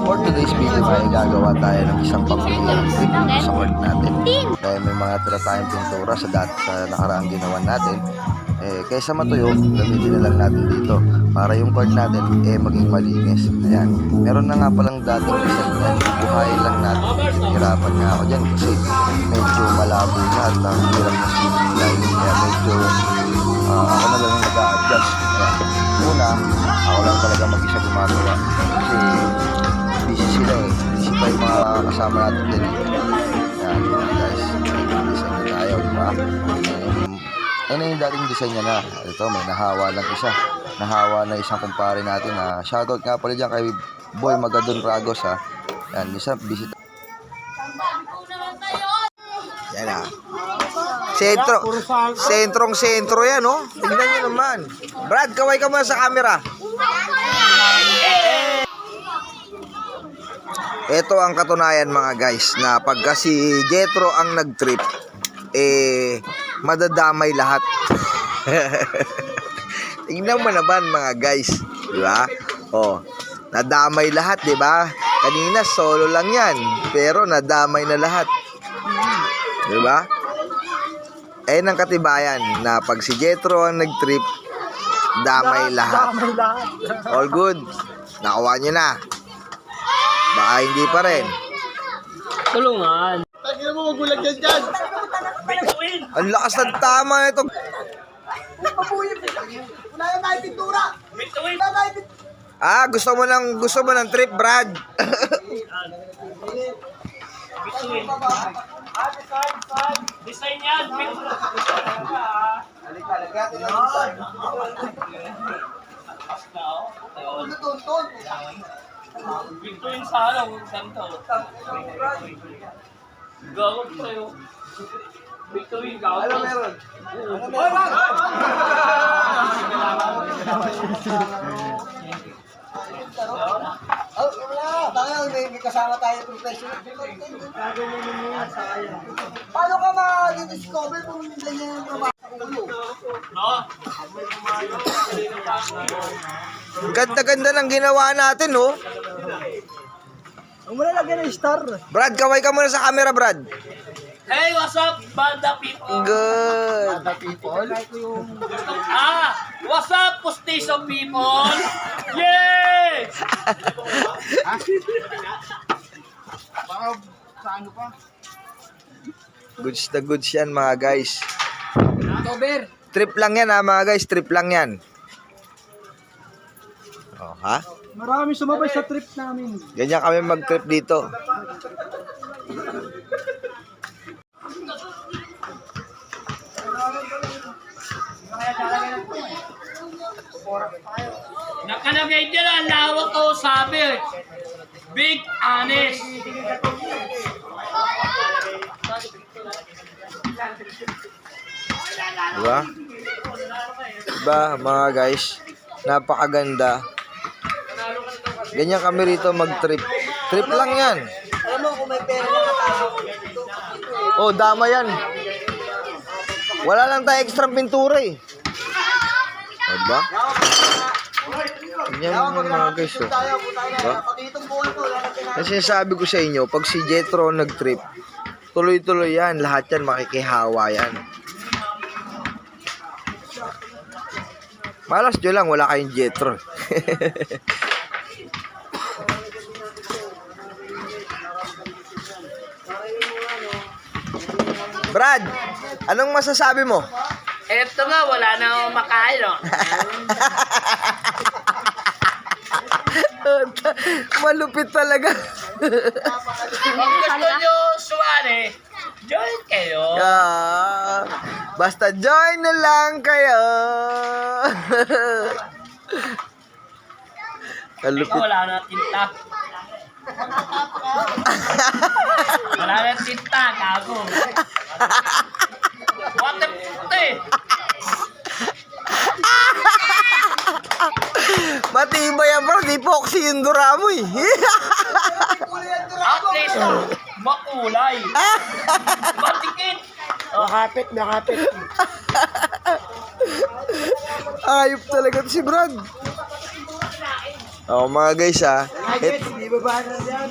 For today's video ay gagawa tayo ng isang pamilya ng trip sa court natin. Dahil may mga tira tayong pintura sa nakaraang ginawa natin. Kaysa matuyo, gamitin na lang natin dito para yung court natin maging malinis. Ayan. Meron na nga palang dating design yan. Buhayin lang natin. Hirapan nga ako dyan kasi medyo malabo na at ang hirap na simulay. Kaya medyo ako na lang nag-a-adjust. Una, ako lang talaga mag-isa gumagawa. Kasi busy sila eh. Busy pa yung mga kasama natin din. Ayan guys, design na tayo, diba? Ayun na yung dating design niya na. Ito, may nahawa lang isa. Nahawa na isang kumpare natin. Shoutout nga pala dyan kay Boy Magadon Ragos ha. Ayan, isang visit. Yan ha. Sentrong-sentro yan, oh. Tingnan nyo naman. Brad, kaway ka muna sa camera. Ito ang katunayan mga guys, na pagka si Jetro ang nag-trip, madadamay lahat. Tingnan mo naman mga guys, di ba? Oh, nadamay lahat, di ba? Kanina solo lang yan, pero nadamay na lahat. Di ba? Ayun ang katibayan na pag si Jetro ang nag-trip, damay lahat. All good. Nakuha nyo na. Baka hindi pa rin. Tulungan. Tagina mo, magulag yan dyan. Ang lakas ng tama na ito. Wala yung may pintura. Gusto mo ng trip, Brad? Design yan. Bituin sa ano, ganito. Gawag sa'yo. Bituin, gawag. Ano meron? May kasama tayo professional. Paano ka ma-discover kung ganyan yung trabaho sa ulo? No? Ganda-ganda ng ginawa natin, oh. Ang muna lagyan ng star. Brad, kaway ka muna sa camera, Brad. Hey, what's up, banda people? Good. What's up, Postation people? Yeah! Baka sa ano pa? Goods na goods yan, mga guys. Cover. Trip lang yan, ha, mga guys. Trip lang yan. Oh, ha? Maraming sumabay sa trip namin. Ganyan kami mag-trip dito. Nakalagay dyan ang lawak ko, sabi. Big honest. Diba? Diba, mga guys? Napakaganda. Ganyan kami rito mag-trip. Trip lang yan. Alam mo kung may pera na katao. Oh, dama yan. Wala lang tayo extra pintura eh. Diba? Ganyan mga guys. Oh. Diba? Kasi sinasabi ko sa inyo, pag si Jetro nag-trip, tuloy-tuloy yan. Lahat yan makikihawa yan. Malas nyo lang, wala kayong Jetro. Brad, anong masasabi mo? Eto nga, wala na akong makain, no? Malupit talaga. Kung gusto nyo suwari, join kayo. Basta join na lang kayo. Malupit. Wala na tinta. Wala na tinta, gago. What the f*** Matibay yan bro, di poxy yung dura mo eh. At least, makulay. Matikit. Nakapit. Ayop talaga to si Brad. Oh, mga guys Hindi babae na yan.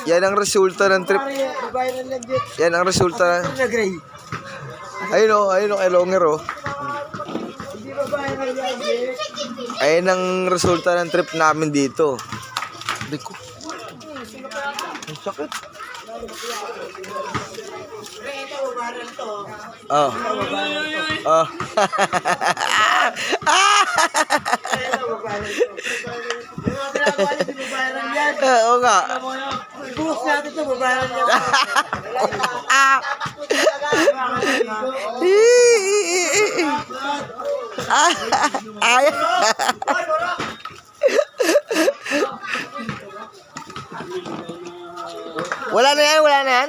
yan ang resulta ng trip. Babae na yan, Jet. Yan ang resulta. Na gray. Ayun oh, Elonger oh. Hindi babae na yan, Jet. Ayun ang resulta ng trip namin dito. Hindi ko. Ang sakit. Oh. Oh. Oo nga. Buhos natin ito, babae na yan. Ay. Wala na yan.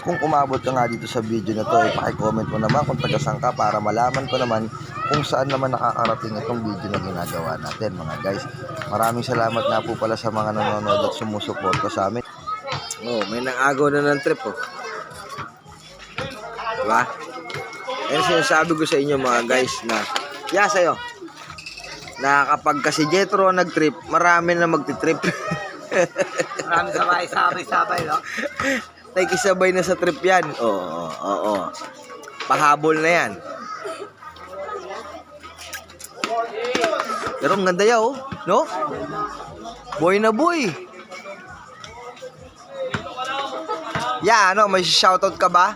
Kung umabot ka nga dito sa video na to, i-comment mo naman kung taga-saan ka para malaman ko naman kung saan naman nakakarating itong video na ginagawa natin mga guys. Maraming salamat nga po pala sa mga nanonood at sumusuporta sa amin. Oh, may nang-agaw na ng trip oh. Diba? Yan sinasabi ko sa inyo mga guys na sa'yo na kapag kasi Jetro nag-trip, marami na magti-trip. Marami sabay, no? Nakikisabay na sa trip yan. Oo. Pahabol na yan. Pero ang ganda yaw, no? Boy na boy. Ano, may shoutout ka ba?